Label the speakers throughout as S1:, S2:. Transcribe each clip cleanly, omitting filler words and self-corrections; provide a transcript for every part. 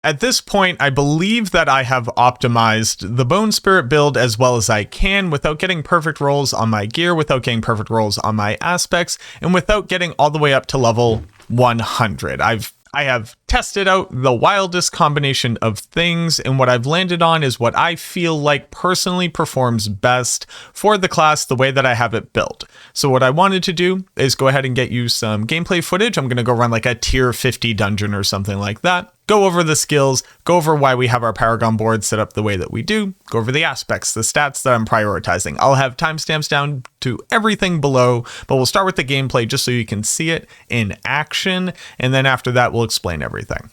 S1: At this point, I believe that I have optimized the Bone Spirit build as well as I can without getting perfect rolls on my gear, without getting perfect rolls on my aspects, and without getting all the way up to level 100. I have tested out the wildest combination of things, and what I've landed on is what I feel like personally performs best for the class the way that I have it built. So what I wanted to do is go ahead and get you some gameplay footage. I'm going to go run like a tier 50 dungeon or something like that. Go over the skills, go over why we have our Paragon board set up the way that we do, go over the aspects, the stats that I'm prioritizing. I'll have timestamps down to everything below, but we'll start with the gameplay just so you can see it in action, and then after that we'll explain everything.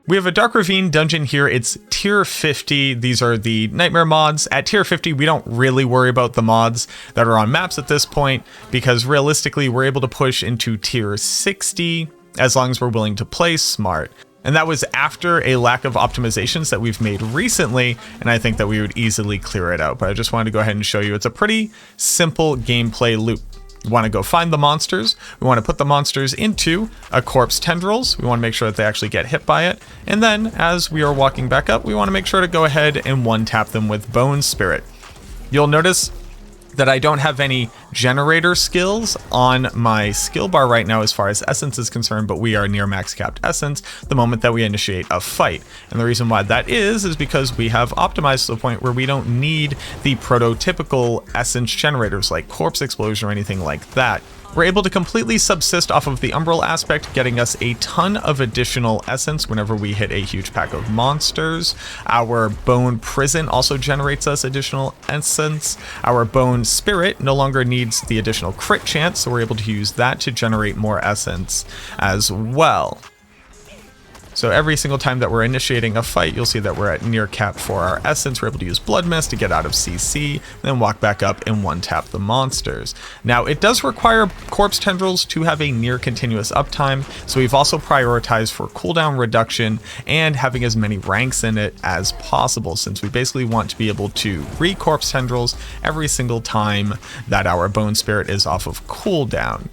S1: We have a Dark Ravine dungeon here. It's tier 50. These are the nightmare mods. At tier 50, we don't really worry about the mods that are on maps at this point, because realistically, we're able to push into tier 60 as long as we're willing to play smart. And that was after a lack of optimizations that we've made recently, and I think that we would easily clear it out. But I just wanted to go ahead and show you it's a pretty simple gameplay loop. We want to go find the monsters. We want to put the monsters into a corpse tendrils. We want to make sure that they actually get hit by it. And then as we are walking back up, we want to make sure to go ahead and one-tap them with Bone Spirit. You'll notice that I don't have any generator skills on my skill bar right now as far as essence is concerned, but we are near max capped essence the moment that we initiate a fight. And the reason why that is because we have optimized to the point where we don't need the prototypical essence generators like corpse explosion or anything like that. We're able to completely subsist off of the umbral aspect, getting us a ton of additional essence whenever we hit a huge pack of monsters. Our bone prison also generates us additional essence. Our bone spirit no longer needs the additional crit chance, so we're able to use that to generate more essence as well. So every single time that we're initiating a fight, you'll see that we're at near cap for our essence. We're able to use Blood Mist to get out of CC, then walk back up and one-tap the monsters. Now, it does require corpse tendrils to have a near continuous uptime, so we've also prioritized for cooldown reduction and having as many ranks in it as possible, since we basically want to be able to re-corpse tendrils every single time that our bone spirit is off of cooldown.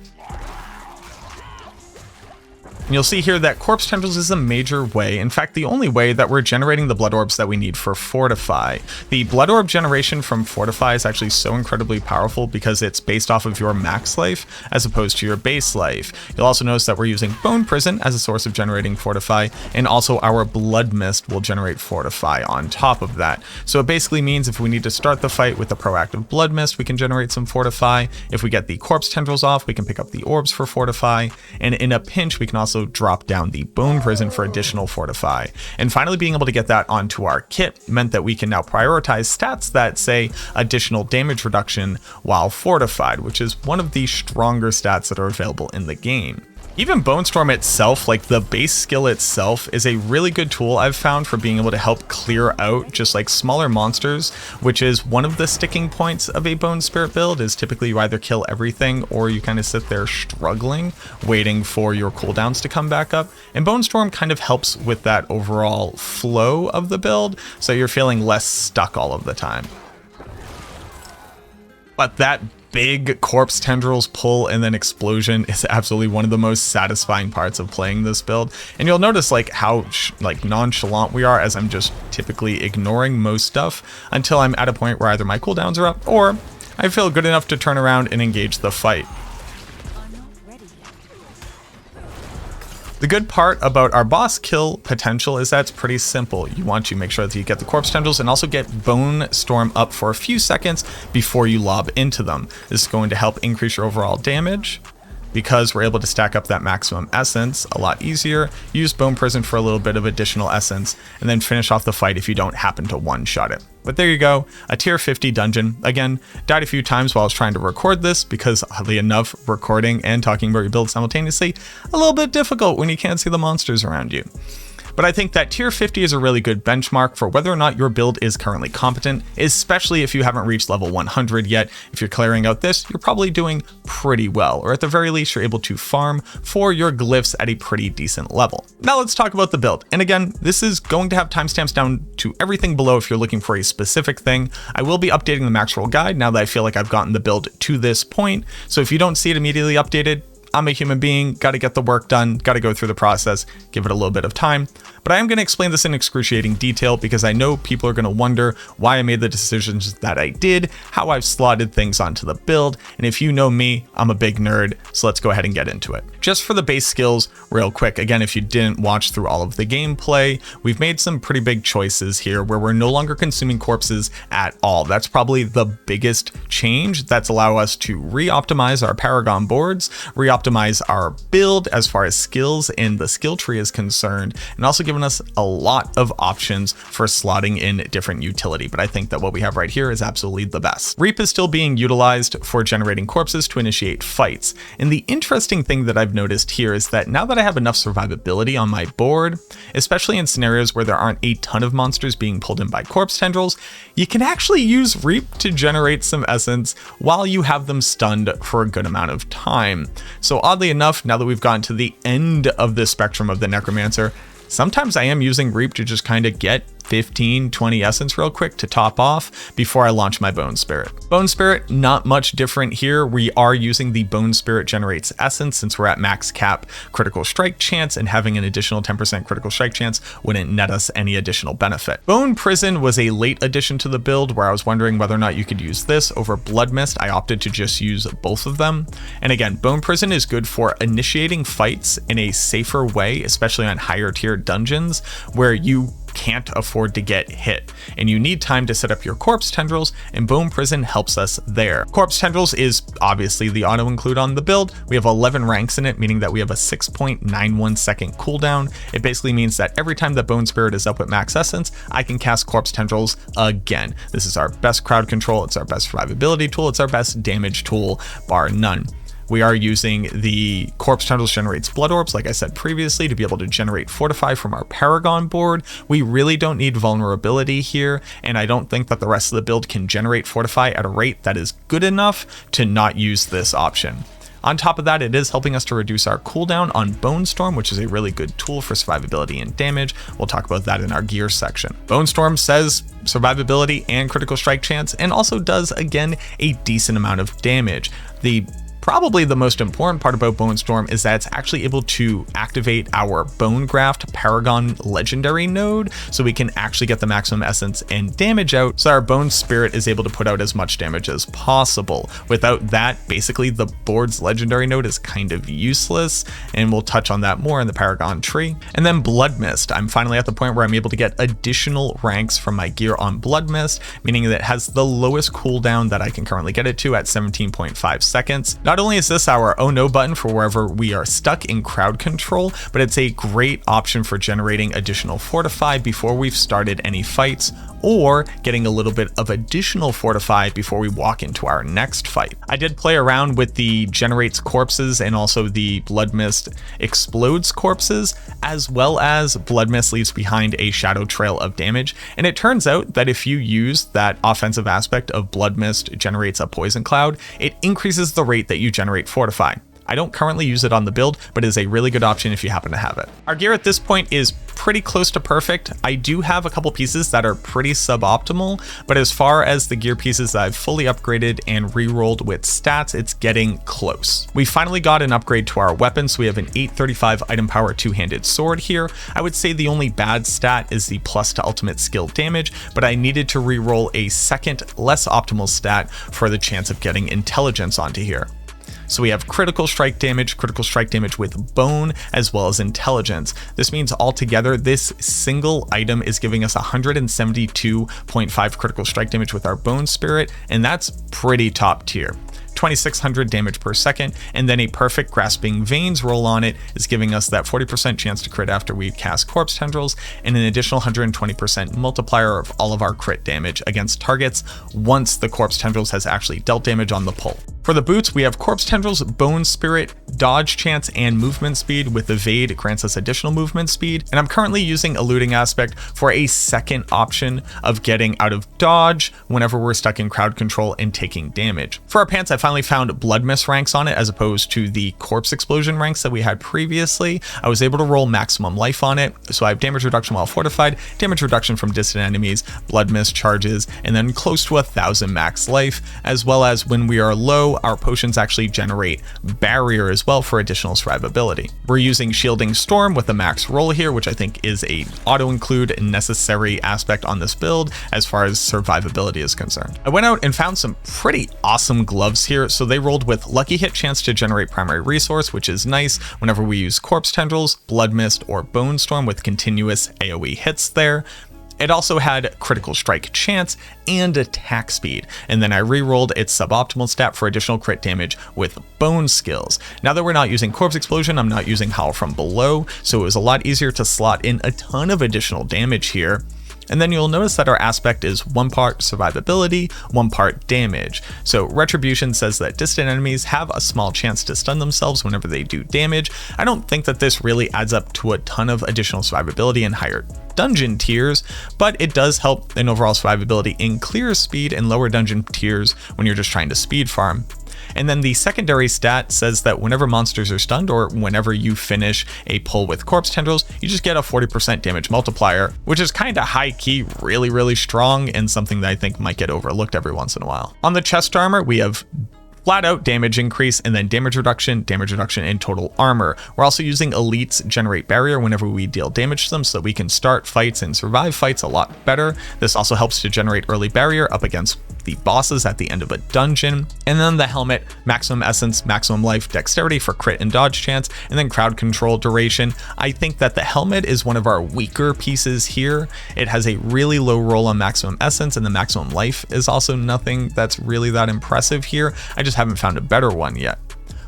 S1: And you'll see here that corpse tendrils is a major way, in fact the only way, that we're generating the blood orbs that we need for Fortify. The blood orb generation from Fortify is actually so incredibly powerful because it's based off of your max life as opposed to your base life. You'll also notice that we're using Bone Prison as a source of generating Fortify, and also our Blood Mist will generate Fortify on top of that. So it basically means if we need to start the fight with a proactive Blood Mist, we can generate some Fortify. If we get the corpse tendrils off, we can pick up the orbs for Fortify, and in a pinch we can also drop down the Bone Prison for additional Fortify. And finally, being able to get that onto our kit meant that we can now prioritize stats that say additional damage reduction while fortified, which is one of the stronger stats that are available in the game. Even Bone Storm itself, like the base skill itself, is a really good tool I've found for being able to help clear out just like smaller monsters, which is one of the sticking points of a Bone Spirit build. Is typically you either kill everything or you kind of sit there struggling, waiting for your cooldowns to come back up. And Bone Storm kind of helps with that overall flow of the build, so you're feeling less stuck all of the time. But that big corpse tendrils pull and then explosion is absolutely one of the most satisfying parts of playing this build. And you'll notice like how nonchalant we are, as I'm just typically ignoring most stuff until I'm at a point where either my cooldowns are up or I feel good enough to turn around and engage the fight. The good part about our boss kill potential is that it's pretty simple. You want to make sure that you get the corpse tendrils and also get Bone Storm up for a few seconds before you lob into them. This is going to help increase your overall damage, because we're able to stack up that maximum essence a lot easier. Use Bone Prison for a little bit of additional essence, and then finish off the fight if you don't happen to one-shot it. But there you go, a tier 50 dungeon. Again, died a few times while I was trying to record this, because oddly enough, recording and talking about your build simultaneously, a little bit difficult when you can't see the monsters around you. But I think that tier 50 is a really good benchmark for whether or not your build is currently competent, especially if you haven't reached level 100 yet. If you're clearing out this, you're probably doing pretty well, or at the very least, you're able to farm for your glyphs at a pretty decent level. Now let's talk about the build. And again, this is going to have timestamps down to everything below if you're looking for a specific thing. I will be updating the Maxroll guide now that I feel like I've gotten the build to this point. So if you don't see it immediately updated, I'm a human being, got to get the work done, got to go through the process, give it a little bit of time. But I am going to explain this in excruciating detail because I know people are going to wonder why I made the decisions that I did, how I've slotted things onto the build. And if you know me, I'm a big nerd, so let's go ahead and get into it. Just for the base skills real quick, again, if you didn't watch through all of the gameplay, we've made some pretty big choices here where we're no longer consuming corpses at all. That's probably the biggest change. That's allow us to re-optimize our Paragon boards, re-optimize our build as far as skills and the skill tree is concerned, and also given us a lot of options for slotting in different utility. But I think that what we have right here is absolutely the best. Reap is still being utilized for generating corpses to initiate fights. And the interesting thing that I've noticed here is that now that I have enough survivability on my board, especially in scenarios where there aren't a ton of monsters being pulled in by corpse tendrils, you can actually use Reap to generate some essence while you have them stunned for a good amount of time. So oddly enough, now that we've gotten to the end of the spectrum of the Necromancer, sometimes I am using Reap to just kind of get 15, 20 essence real quick to top off before I launch my Bone Spirit. Bone Spirit, not much different here. We are using the Bone Spirit generates essence since we're at max cap critical strike chance, and having an additional 10% critical strike chance wouldn't net us any additional benefit. Bone Prison was a late addition to the build where I was wondering whether or not you could use this over Blood Mist. I opted to just use both of them. And again, Bone Prison is good for initiating fights in a safer way, especially on higher tier dungeons where you can't afford to get hit and you need time to set up your corpse tendrils, and Bone Prison helps us there. Corpse tendrils is obviously the auto include on the build. We have 11 ranks in it, meaning that we have a 6.91 second cooldown. It basically means that every time that Bone Spirit is up with max essence, I can cast corpse tendrils again. This is our best crowd control, it's our best survivability tool, it's our best damage tool, bar none. We are using the Corpse Tendrils generates Blood Orbs, like I said previously, to be able to generate Fortify from our Paragon board. We really don't need vulnerability here, and I don't think that the rest of the build can generate Fortify at a rate that is good enough to not use this option. On top of that, it is helping us to reduce our cooldown on Bone Storm, which is a really good tool for survivability and damage. We'll talk about that in our gear section. Bone Storm says survivability and critical strike chance, and also does, again, a decent amount of damage. Probably the most important part about Bone Storm is that it's actually able to activate our Bone Graft Paragon legendary node, so we can actually get the maximum essence and damage out, so our Bone Spirit is able to put out as much damage as possible. Without that, basically the board's legendary node is kind of useless, and we'll touch on that more in the Paragon tree. And then Blood Mist. I'm finally at the point where I'm able to get additional ranks from my gear on Blood Mist, meaning that it has the lowest cooldown that I can currently get it to at 17.5 seconds. Not only is this our oh no button for wherever we are stuck in crowd control, but it's a great option for generating additional Fortify before we've started any fights, or getting a little bit of additional Fortify before we walk into our next fight. I did play around with the generates corpses and also the Blood Mist explodes corpses, as well as Blood Mist leaves behind a shadow trail of damage. And it turns out that if you use that offensive aspect of Blood Mist generates a poison cloud, it increases the rate that you generate Fortify. I don't currently use it on the build, but it is a really good option if you happen to have it. Our gear at this point is pretty close to perfect. I do have a couple pieces that are pretty suboptimal, but as far as the gear pieces that I've fully upgraded and re-rolled with stats, it's getting close. We finally got an upgrade to our weapon, so we have an 835 item power two-handed sword here. I would say the only bad stat is the plus to ultimate skill damage, but I needed to re-roll a second less optimal stat for the chance of getting intelligence onto here. So we have critical strike damage with bone, as well as intelligence. This means altogether, this single item is giving us 172.5 critical strike damage with our Bone Spirit, and that's pretty top tier. 2600 damage per second, and then a perfect grasping veins roll on it is giving us that 40% chance to crit after we cast corpse tendrils, and an additional 120% multiplier of all of our crit damage against targets once the corpse tendrils has actually dealt damage on the pull. For the boots, we have Corpse Tendrils, Bone Spirit, Dodge Chance, and Movement Speed, with Evade grants us additional movement speed. And I'm currently using Eluding Aspect for a second option of getting out of dodge whenever we're stuck in crowd control and taking damage. For our pants, I finally found Blood Mist ranks on it as opposed to the Corpse Explosion ranks that we had previously. I was able to roll maximum life on it, so I have damage reduction while fortified, damage reduction from distant enemies, Blood Mist charges, and then close to 1,000 max life, as well as when we are low, our potions actually generate barrier as well for additional survivability. We're using Shielding Storm with a Maxroll here, which I think is a auto-include and necessary aspect on this build as far as survivability is concerned. I went out and found some pretty awesome gloves here. So they rolled with Lucky Hit chance to generate primary resource, which is nice whenever we use Corpse Tendrils, Blood Mist, or Bone Storm with continuous AoE hits there. It also had critical strike chance and attack speed, and then I re-rolled its suboptimal stat for additional crit damage with bone skills. Now that we're not using Corpse Explosion, I'm not using Howl from Below, so it was a lot easier to slot in a ton of additional damage here. And then you'll notice that our aspect is 1 part survivability, 1 part damage. So Retribution says that distant enemies have a small chance to stun themselves whenever they do damage. I don't think that this really adds up to a ton of additional survivability in higher dungeon tiers, but it does help in overall survivability in clear speed and lower dungeon tiers when you're just trying to speed farm. And then the secondary stat says that whenever monsters are stunned or whenever you finish a pull with Corpse Tendrils, you just get a 40% damage multiplier, which is kind of high key, really strong, and something that I think might get overlooked every once in a while. On the chest armor, we have flat out damage increase and then damage reduction, and total armor. We're also using Elites generate barrier whenever we deal damage to them so that we can start fights and survive fights a lot better. This also helps to generate early barrier up against the bosses at the end of a dungeon. And then the helmet, maximum essence, maximum life, dexterity for crit and dodge chance, and then crowd control duration. I think that the helmet is one of our weaker pieces here. It has a really low roll on maximum essence, and the maximum life is also nothing that's really that impressive here. I just haven't found a better one yet.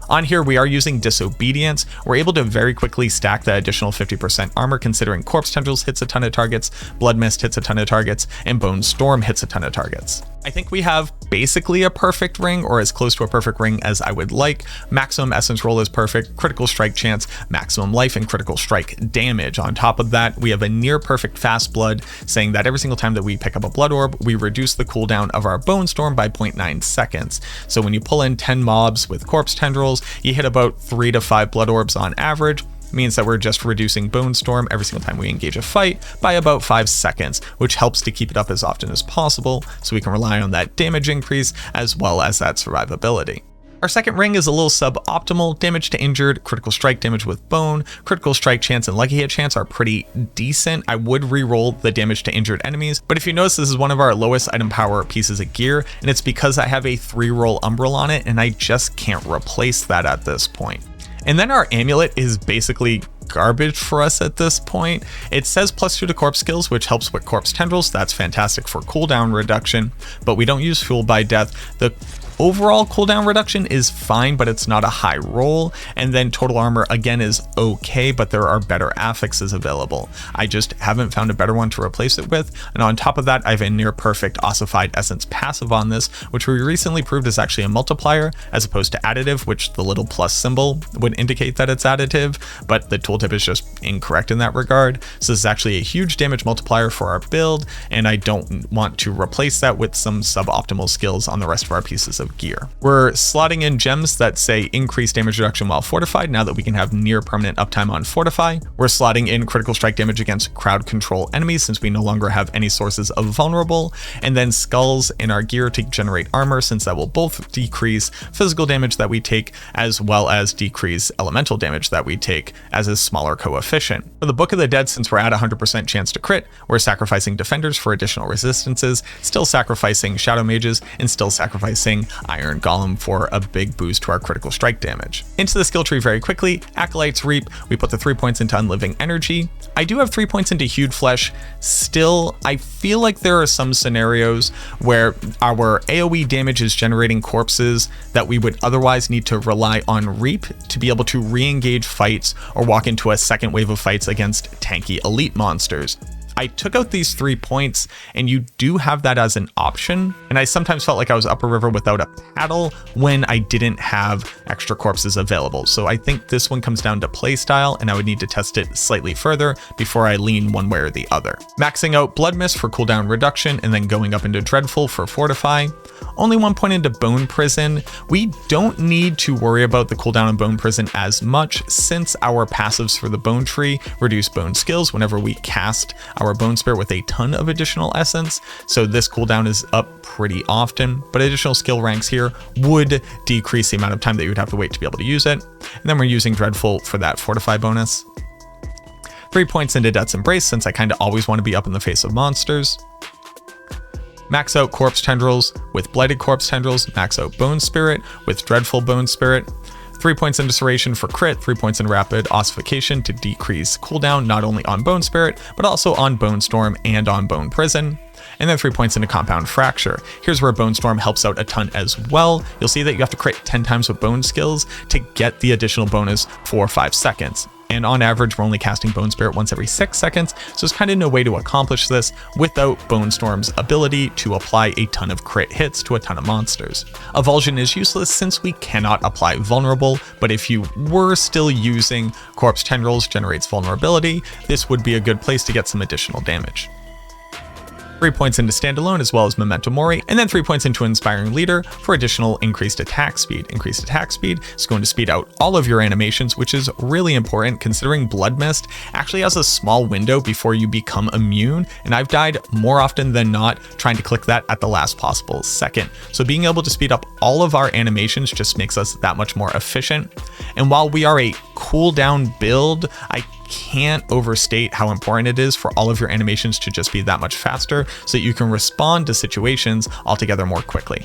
S1: On here, we are using Disobedience. We're able to very quickly stack that additional 50% armor considering Corpse Tendrils hits a ton of targets, Blood Mist hits a ton of targets, and Bone Storm hits a ton of targets. I think we have basically a perfect ring, or as close to a perfect ring as I would like. Maximum essence roll is perfect, critical strike chance, maximum life, and critical strike damage. On top of that, we have a near perfect fast blood, saying that every single time that we pick up a blood orb, we reduce the cooldown of our Bone Storm by 0.9 seconds. So when you pull in 10 mobs with Corpse Tendrils, you hit about 3 to 5 blood orbs on average. Means that we're just reducing Bone Storm every single time we engage a fight by about 5 seconds, which helps to keep it up as often as possible so we can rely on that damage increase as well as that survivability. Our second ring is a little suboptimal. Damage to injured, critical strike damage with bone, critical strike chance, and lucky hit chance are pretty decent. I would re-roll the damage to injured enemies, but if you notice, this is one of our lowest item power pieces of gear, and it's because I have a 3-roll umbral on it, and I just can't replace that at this point. And then our amulet is basically garbage for us at this point. It says +2 to corpse skills, which helps with Corpse Tendrils. That's fantastic for cooldown reduction, but we don't use Fueled by Death. The overall cooldown reduction is fine, but it's not a high roll. And then total armor again is okay, but there are better affixes available. I just haven't found a better one to replace it with. And on top of that, I have a near perfect ossified essence passive on this, which we recently proved is actually a multiplier as opposed to additive, which the little plus symbol would indicate that it's additive, but the tooltip is just incorrect in that regard. So this is actually a huge damage multiplier for our build, and I don't want to replace that with some suboptimal skills on the rest of our pieces of gear. We're slotting in gems that say increase damage reduction while fortified now that we can have near permanent uptime on fortify. We're slotting in critical strike damage against crowd control enemies since we no longer have any sources of vulnerable, and then skulls in our gear to generate armor since that will both decrease physical damage that we take as well as decrease elemental damage that we take as a smaller coefficient. For the Book of the Dead, since we're at 100% chance to crit, we're sacrificing defenders for additional resistances, still sacrificing shadow mages, and still sacrificing Iron Golem for a big boost to our critical strike damage. Into the skill tree very quickly, Acolyte's Reap, we put the 3 points into Unliving Energy. I do have 3 points into Hewed Flesh. Still, I feel like there are some scenarios where our AoE damage is generating corpses that we would otherwise need to rely on Reap to be able to re-engage fights or walk into a second wave of fights against tanky elite monsters. I took out these 3 points, and you do have that as an option. And I sometimes felt like I was up a river without a paddle when I didn't have extra corpses available. So I think this one comes down to playstyle, and I would need to test it slightly further before I lean one way or the other. Maxing out Blood Mist for cooldown reduction, and then going up into Dreadful for Fortify. Only 1 point into Bone Prison. We don't need to worry about the cooldown on Bone Prison as much, since our passives for the Bone Tree reduce bone skills whenever we cast our Bone Spirit with a ton of additional essence. So this cooldown is up pretty often, but additional skill ranks here would decrease the amount of time that you would have to wait to be able to use it. And then we're using Dreadful for that Fortify bonus. 3 points into Death's Embrace, since I kind of always want to be up in the face of monsters. Max out Corpse Tendrils with Blighted Corpse Tendrils, max out Bone Spirit with Dreadful Bone Spirit. 3 points into Serration for crit, 3 points in Rapid Ossification to decrease cooldown not only on Bone Spirit, but also on Bone Storm and on Bone Prison. And then 3 points into Compound Fracture. Here's where Bone Storm helps out a ton as well. You'll see that you have to crit 10 times with Bone Skills to get the additional bonus for 5 seconds. And on average, we're only casting Bone Spirit once every 6 seconds, so there's kind of no way to accomplish this without Bone Storm's ability to apply a ton of crit hits to a ton of monsters. Avulsion is useless since we cannot apply Vulnerable, but if you were still using Corpse Tendrils generates Vulnerability, this would be a good place to get some additional damage. 3 points into Standalone as well as Memento Mori, and then 3 points into Inspiring Leader for additional increased attack speed. Increased attack speed is going to speed out all of your animations, which is really important considering Blood Mist actually has a small window before you become immune, and I've died more often than not trying to click that at the last possible second. So being able to speed up all of our animations just makes us that much more efficient. And while we are a cooldown build, I can't overstate how important it is for all of your animations to just be that much faster so that you can respond to situations altogether more quickly.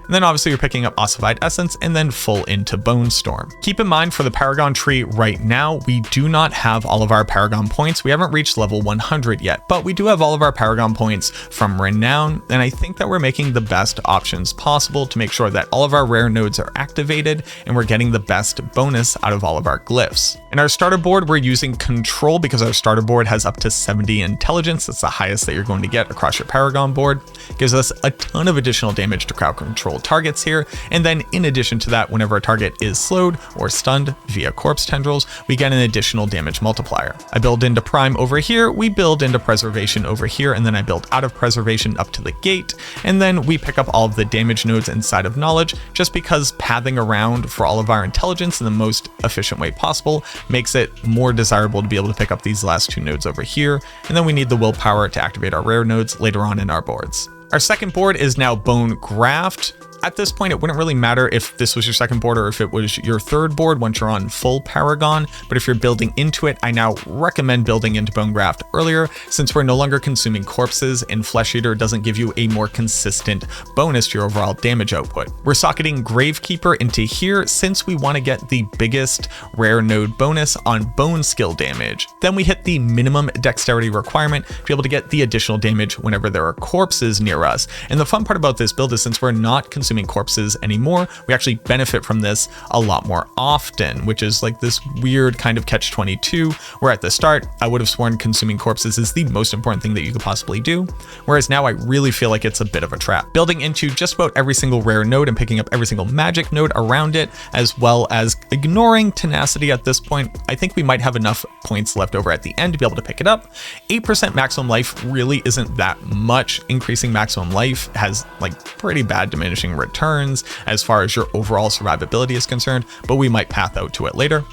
S1: And then obviously you're picking up Ossified Essence and then full into Bone Storm. Keep in mind for the Paragon tree right now, we do not have all of our Paragon points. We haven't reached level 100 yet, but we do have all of our Paragon points from Renown. And I think that we're making the best options possible to make sure that all of our rare nodes are activated and we're getting the best bonus out of all of our glyphs. In our starter board, we're using Control because our starter board has up to 70 intelligence. That's the highest that you're going to get across your Paragon board. It gives us a ton of additional damage to crowd control targets here, and then in addition to that, whenever a target is slowed or stunned via Corpse Tendrils, we get an additional damage multiplier. I build into Prime over here, we build into Preservation over here, and then I build out of Preservation up to the gate, and then we pick up all of the damage nodes inside of Knowledge, just because pathing around for all of our intelligence in the most efficient way possible makes it more desirable to be able to pick up these last 2 nodes over here, and then we need the willpower to activate our rare nodes later on in our boards. Our second board is now Bone Graft. At this point, it wouldn't really matter if this was your second board or if it was your third board once you're on full Paragon, but if you're building into it, I now recommend building into Bone Graft earlier, since we're no longer consuming corpses and Flesh Eater doesn't give you a more consistent bonus to your overall damage output. We're socketing Gravekeeper into here since we want to get the biggest rare node bonus on bone skill damage. Then we hit the minimum dexterity requirement to be able to get the additional damage whenever there are corpses near us. And the fun part about this build is since we're not consuming corpses anymore, we actually benefit from this a lot more often, which is like this weird kind of catch-22 where at the start I would have sworn consuming corpses is the most important thing that you could possibly do, whereas now I really feel like it's a bit of a trap. Building into just about every single rare node and picking up every single magic node around it, as well as ignoring tenacity at this point, I think we might have enough points left over at the end to be able to pick it up. 8% maximum life really isn't that much. Increasing maximum life has like pretty bad diminishing returns as far as your overall survivability is concerned, but we might path out to it later.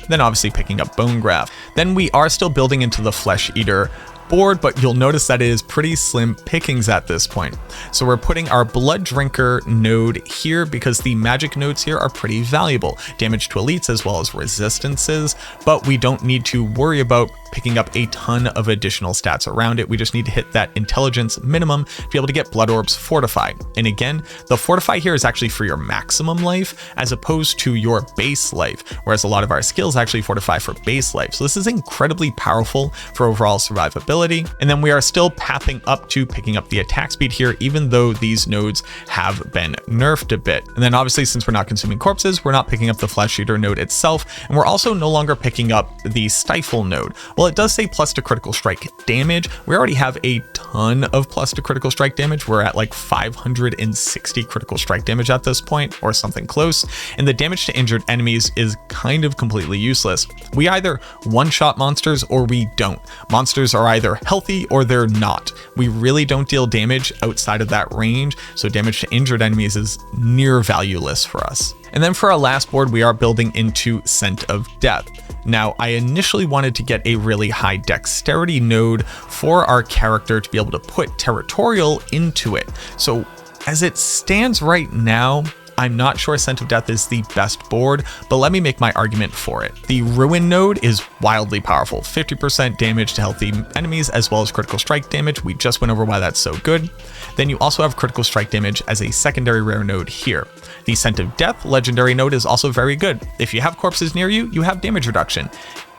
S1: Then obviously picking up Bone Graft. Then we are still building into the Flesh Eater board, but you'll notice that it is pretty slim pickings at this point. So we're putting our Blood Drinker node here because the magic nodes here are pretty valuable. Damage to elites as well as resistances, but we don't need to worry about picking up a ton of additional stats around it. We just need to hit that intelligence minimum to be able to get Blood Orbs Fortify. And again, the Fortify here is actually for your maximum life as opposed to your base life, whereas a lot of our skills actually fortify for base life. So this is incredibly powerful for overall survivability. survivability, and then we are still pathing up to picking up the attack speed here, even though these nodes have been nerfed a bit. And then obviously, since we're not consuming corpses, we're not picking up the flesh eater node itself, and we're also no longer picking up the stifle node. While it does say plus to critical strike damage, we already have a ton of plus to critical strike damage. We're at like 560 critical strike damage at this point, or something close, and the damage to injured enemies is kind of completely useless. We either one-shot monsters or we don't. Monsters are either healthy or they're not. We really don't deal damage outside of that range, so damage to injured enemies is near valueless for us. And then for our last board, we are building into Scent of Death. Now, I initially wanted to get a really high dexterity node for our character to be able to put territorial into it. So as it stands right now, I'm not sure Scent of Death is the best board, but let me make my argument for it. The Ruin node is wildly powerful, 50% damage to healthy enemies as well as critical strike damage. We just went over why that's so good. Then you also have critical strike damage as a secondary rare node here. The Scent of Death legendary node is also very good. If you have corpses near you, you have damage reduction.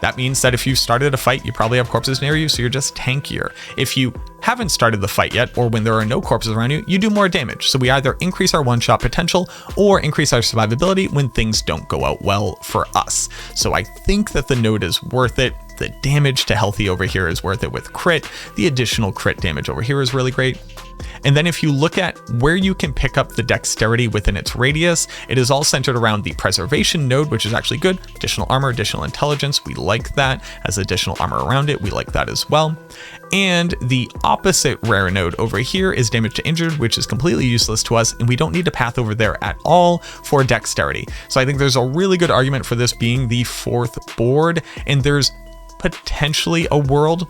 S1: That means that if you started a fight, you probably have corpses near you, so you're just tankier. If you haven't started the fight yet, or when there are no corpses around you, you do more damage. So we either increase our one-shot potential or increase our survivability when things don't go out well for us. So I think that the node is worth it. The damage to healthy over here is worth it with crit. The additional crit damage over here is really great. And then if you look at where you can pick up the dexterity within its radius, it is all centered around the preservation node, which is actually good. Additional armor, additional intelligence, we like that. As additional armor around it, we like that as well. And the opposite rare node over here is damage to injured, which is completely useless to us, and we don't need to path over there at all for dexterity. So I think there's a really good argument for this being the fourth board, and there's potentially a world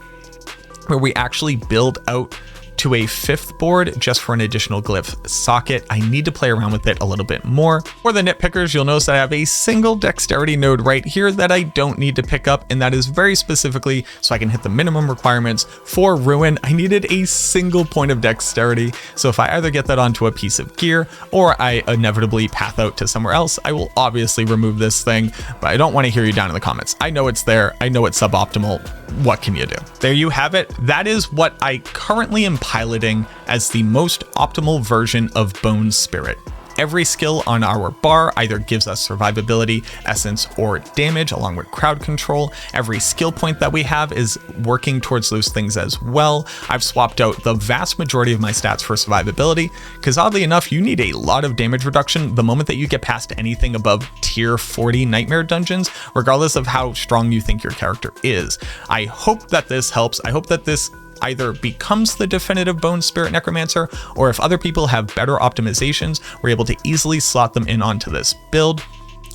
S1: where we actually build out to a fifth board just for an additional glyph socket. I need to play around with it a little bit more. For the nitpickers, you'll notice that I have a single dexterity node right here that I don't need to pick up, and that is very specifically so I can hit the minimum requirements for Ruin. I needed a single point of dexterity, so if I either get that onto a piece of gear or I inevitably path out to somewhere else, I will obviously remove this thing, but I don't want to hear you down in the comments. I know it's there. I know it's suboptimal. What can you do? There you have it. That is what I currently am piloting as the most optimal version of Bone Spirit. Every skill on our bar either gives us survivability, essence, or damage, along with crowd control. Every skill point that we have is working towards those things as well. I've swapped out the vast majority of my stats for survivability, because oddly enough, you need a lot of damage reduction the moment that you get past anything above tier 40 nightmare dungeons, regardless of how strong you think your character is. I hope that this helps. I hope that this either becomes the definitive Bone Spirit Necromancer, or if other people have better optimizations, we're able to easily slot them in onto this build.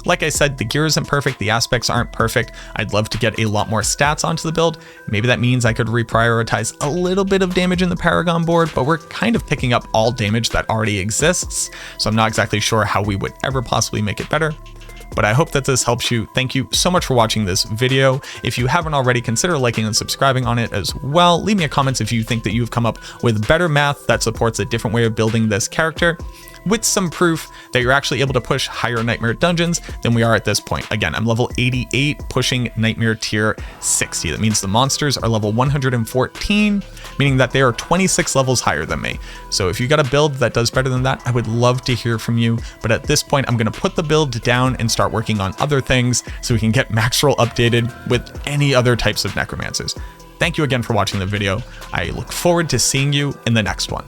S1: Like I said, the gear isn't perfect, the aspects aren't perfect. I'd love to get a lot more stats onto the build. Maybe that means I could reprioritize a little bit of damage in the Paragon board, but we're kind of picking up all damage that already exists, so I'm not exactly sure how we would ever possibly make it better. But I hope that this helps you. Thank you so much for watching this video. If you haven't already, consider liking and subscribing on it as well. Leave me a comment if you think that you've come up with better math that supports a different way of building this character, with some proof that you're actually able to push higher nightmare dungeons than we are at this point. Again, I'm level 88 pushing nightmare tier 60. That means the monsters are level 114, meaning that they are 26 levels higher than me. So if you got a build that does better than that, I would love to hear from you. But at this point, I'm going to put the build down and start working on other things so we can get Maxroll updated with any other types of necromancers. Thank you again for watching the video. I look forward to seeing you in the next one.